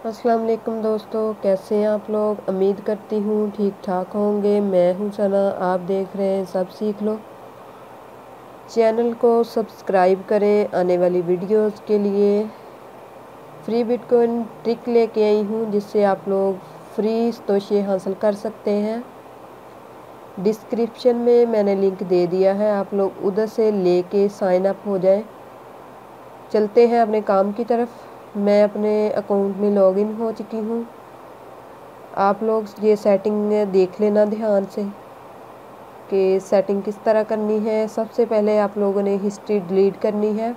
अस्सलाम वालेकुम दोस्तों, कैसे हैं आप लोग। उम्मीद करती हूँ ठीक ठाक होंगे। मैं हूँ सना, आप देख रहे हैं सब सीख लो। चैनल को सब्सक्राइब करें। आने वाली वीडियोस के लिए फ्री बिटकॉइन ट्रिक लेके आई हूँ, जिससे आप लोग फ्री सतोशे हासिल कर सकते हैं। डिस्क्रिप्शन में मैंने लिंक दे दिया है, आप लोग उधर से लेके साइन अप हो जाएं। चलते हैं अपने काम की तरफ। मैं अपने अकाउंट में लॉगिन हो चुकी हूँ। आप लोग ये सेटिंग देख लेना ध्यान से कि सेटिंग किस तरह करनी है। सबसे पहले आप लोगों ने हिस्ट्री डिलीट करनी है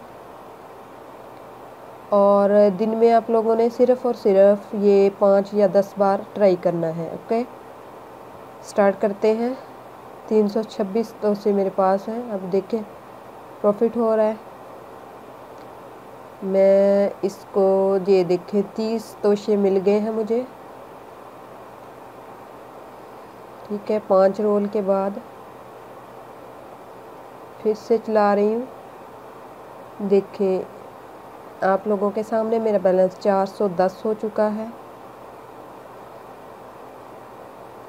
और दिन में आप लोगों ने सिर्फ़ और सिर्फ ये 5 या 10 बार ट्राई करना है। ओके, स्टार्ट करते हैं। 326 तो से मेरे पास है। अब देखें प्रॉफिट हो रहा है। मैं इसको ये देखें 30 तोशे मिल गए हैं मुझे। ठीक है, 5 रोल के बाद फिर से चला रही हूँ। देखें आप लोगों के सामने मेरा बैलेंस 410 हो चुका है।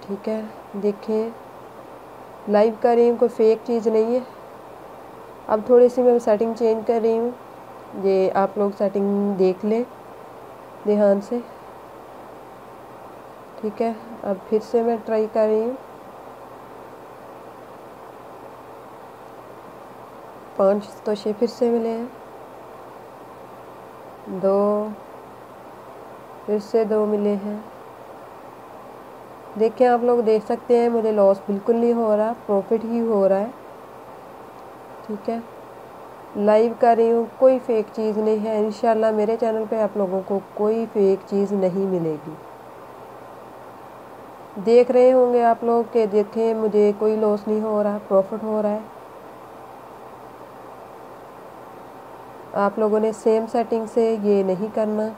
ठीक है, देखें लाइव कर रही हूँ, कोई फेक चीज़ नहीं है। अब थोड़ी सी मैं सेटिंग चेंज कर रही हूँ, ये आप लोग सेटिंग देख लें ध्यान से। ठीक है, अब फिर से मैं ट्राई कर रही हूँ। 5 तोशे फिर से मिले हैं। 2 फिर से 2 मिले हैं। देखें आप लोग देख सकते हैं मुझे लॉस बिल्कुल नहीं हो रहा, प्रॉफिट ही हो रहा है। ठीक है, लाइव कर रही हूँ, कोई फेक चीज़ नहीं है। इंशाल्लाह मेरे चैनल पे आप लोगों को कोई फेक चीज़ नहीं मिलेगी। देख रहे होंगे आप लोग कि देखें मुझे कोई लॉस नहीं हो रहा, प्रॉफिट हो रहा है। आप लोगों ने सेम सेटिंग से ये नहीं करना।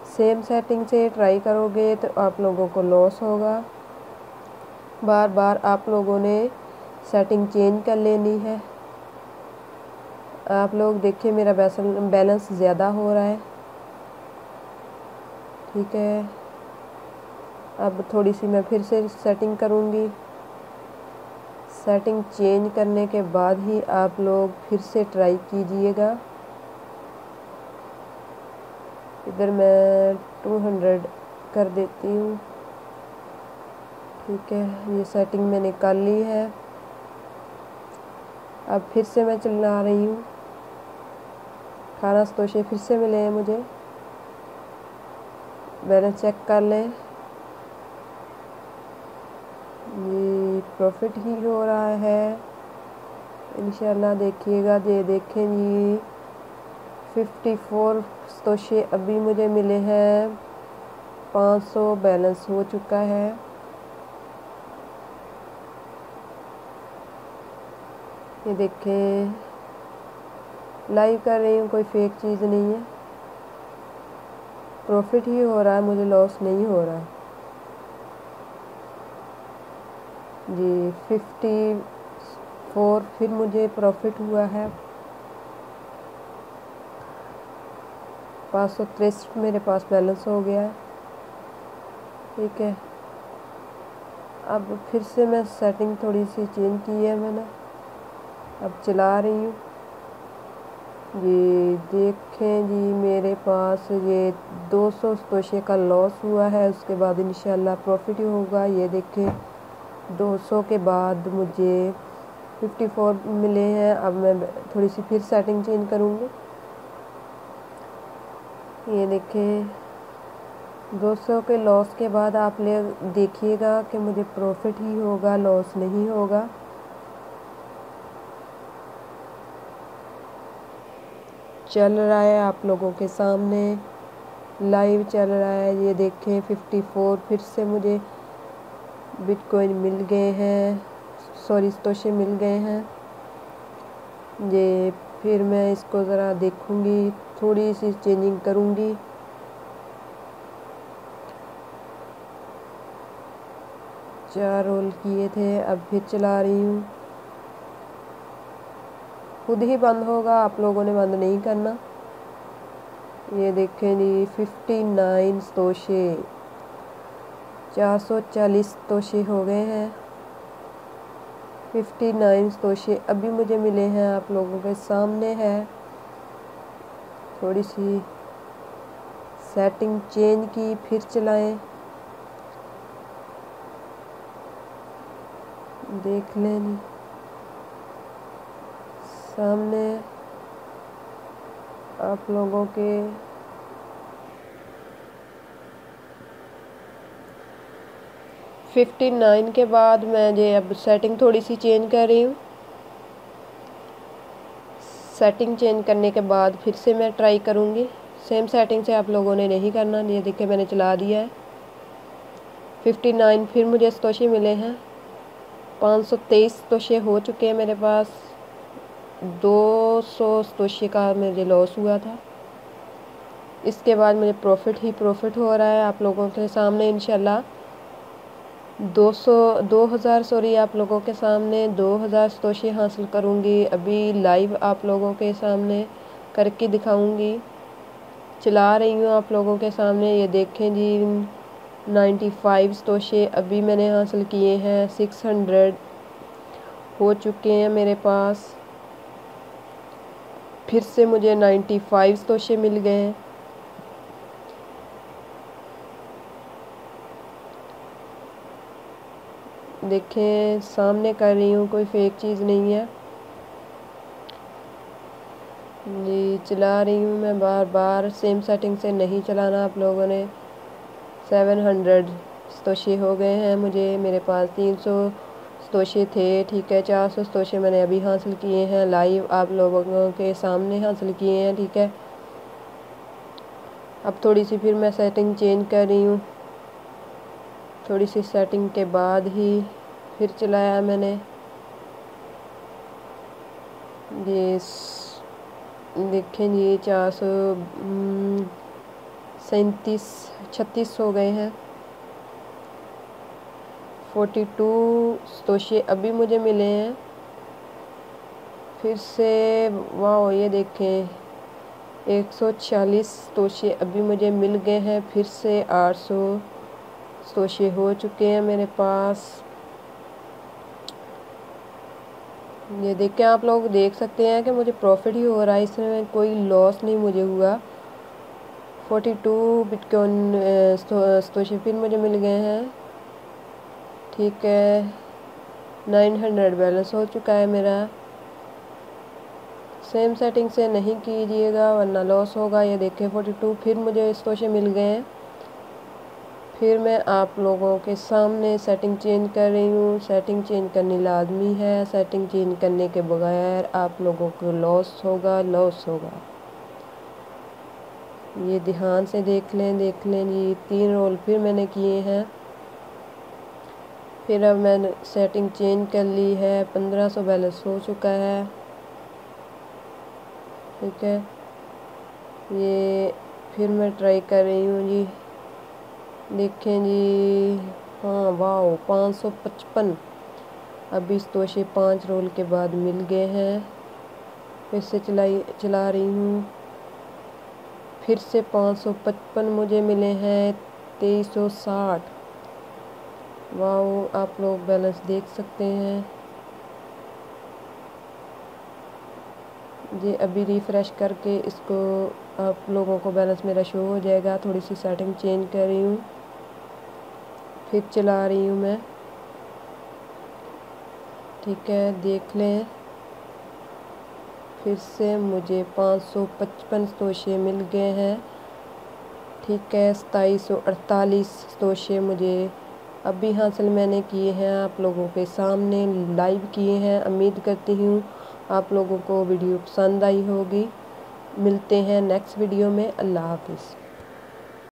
सेम सेटिंग से ट्राई करोगे तो आप लोगों को लॉस होगा। बार बार आप लोगों ने सेटिंग चेंज कर लेनी है। आप लोग देखिए मेरा बैलेंस ज़्यादा हो रहा है। ठीक है, अब थोड़ी सी मैं फिर से सेटिंग करूँगी। सेटिंग चेंज करने के बाद ही आप लोग फिर से ट्राई कीजिएगा। इधर मैं 200 कर देती हूँ। ठीक है, ये सेटिंग मैंने कर ली है। अब फिर से मैं चला रही हूँ। 18 सतोशे फिर से मिले हैं मुझे। बैलेंस चेक कर लें, ये प्रॉफिट ही हो रहा है इंशाल्लाह। देखिएगा, ये देखें जी 54 सतोशे अभी मुझे मिले हैं। 500 बैलेंस हो चुका है। ये देखें लाइव कर रही हूँ, कोई फेक चीज़ नहीं है। प्रॉफिट ही हो रहा है, मुझे लॉस नहीं हो रहा है जी। 54 फिर मुझे प्रॉफिट हुआ है। 563 मेरे पास बैलेंस हो गया है। ठीक है, अब फिर से मैं सेटिंग थोड़ी सी चेंज की है मैंने। अब चला रही हूँ। ये देखें जी मेरे पास ये 200 सतोशे का लॉस हुआ है। उसके बाद इंशाल्लाह प्रॉफिट ही होगा। ये देखें 200 के बाद मुझे 54 मिले हैं। अब मैं थोड़ी सी फिर सेटिंग चेंज करूँगी। ये देखें 200 के लॉस के बाद आप लोग देखिएगा कि मुझे प्रॉफिट ही होगा, लॉस नहीं होगा। चल रहा है आप लोगों के सामने, लाइव चल रहा है। ये देखें 54 फिर से मुझे बिटकॉइन मिल गए हैं, सॉरी सतोशे मिल गए हैं। ये फिर मैं इसको ज़रा देखूँगी, थोड़ी सी चेंजिंग करूँगी। चार रोल किए थे, अब फिर चला रही हूँ। खुद ही बंद होगा, आप लोगों ने बंद नहीं करना। ये देखें जी 59 तोशे, 440 तोशे हो गए हैं। 59 तोशे अभी मुझे मिले हैं, आप लोगों के सामने है। थोड़ी सी सेटिंग चेंज की, फिर चलाएं, देख लें सामने आप लोगों के। फिफ्टी 59 के बाद मैं जो अब सेटिंग थोड़ी सी चेंज कर रही हूँ। सेटिंग चेंज करने के बाद फिर से मैं ट्राई करूँगी। सेम सेटिंग से आप लोगों ने नहीं करना। ये देखिए मैंने चला दिया है। 59 फिर मुझे तोशे मिले हैं। 523 तोशे हो चुके हैं मेरे पास। 200 तोशे का मुझे लॉस हुआ था। इसके बाद मुझे प्रॉफिट ही प्रॉफिट हो रहा है आप लोगों के सामने इंशाल्लाह। 2000 सॉरी, आप लोगों के सामने 2000 तोशे हासिल करूँगी। अभी लाइव आप लोगों के सामने करके दिखाऊँगी। चला रही हूँ आप लोगों के सामने। ये देखें जी 95 तोशे अभी मैंने हासिल किए हैं। 600 हो चुके हैं मेरे पास। फिर से मुझे 95 तोशे मिल गए हैं। देखें सामने कर रही हूँ, कोई फेक चीज़ नहीं है जी। चला रही हूँ मैं, बार बार सेम सेटिंग से नहीं चलाना आप लोगों ने। 700 तोशे हो गए हैं मुझे। मेरे पास 300 तोशे थे, ठीक है। 400 तोशे मैंने अभी हासिल किए हैं, लाइव आप लोगों के सामने हासिल किए हैं, ठीक है। अब थोड़ी सी फिर मैं सेटिंग चेंज कर रही हूँ। थोड़ी सी सेटिंग के बाद ही फिर चलाया मैंने। ये देखें जी 36 हो गए हैं। 42 तोशे अभी मुझे मिले हैं फिर से। वाह, ये देखें 146 तोशे अभी मुझे मिल गए हैं फिर से। 800 तोशे हो चुके हैं मेरे पास। ये देख के आप लोग देख सकते हैं कि मुझे प्रॉफिट ही हो रहा है, इसमें कोई लॉस नहीं मुझे हुआ। 42 बिटकॉइन तोशे फिर मुझे मिल गए हैं, ठीक है। 900 बैलेंस हो चुका है मेरा। सेम सेटिंग से नहीं कीजिएगा वरना लॉस होगा। ये देखें 42 फिर मुझे तोशे मिल गए हैं। फिर मैं आप लोगों के सामने सेटिंग चेंज कर रही हूँ। सेटिंग चेंज करनी लाजमी है। सेटिंग चेंज करने के बगैर आप लोगों को लॉस होगा, लॉस होगा। ये ध्यान से देख लें जी। 3 रोल फिर मैंने किए हैं। फिर अब मैंने सेटिंग चेंज कर ली है। 1500 बैलेंस हो चुका है, ठीक है। ये फिर मैं ट्राई कर रही हूँ जी। देखें जी, हाँ वाह 555 अभी इस तोशे 5 रोल के बाद मिल गए हैं। फिर से चला रही हूँ। फिर से 555 मुझे मिले हैं। 2360 वाह, आप लोग बैलेंस देख सकते हैं। ये अभी रिफ़्रेश करके इसको आप लोगों को बैलेंस मेरा शो हो जाएगा। थोड़ी सी सेटिंग चेंज कर रही हूँ, फिर चला रही हूँ मैं, ठीक है। देख लें फिर से मुझे 555 तोशे मिल गए हैं, ठीक है। 2748 तोशे मुझे अभी हासिल मैंने किए हैं, आप लोगों के सामने लाइव किए हैं। उम्मीद करती हूँ आप लोगों को वीडियो पसंद आई होगी। मिलते हैं नेक्स्ट वीडियो में। अल्लाह हाफिज़।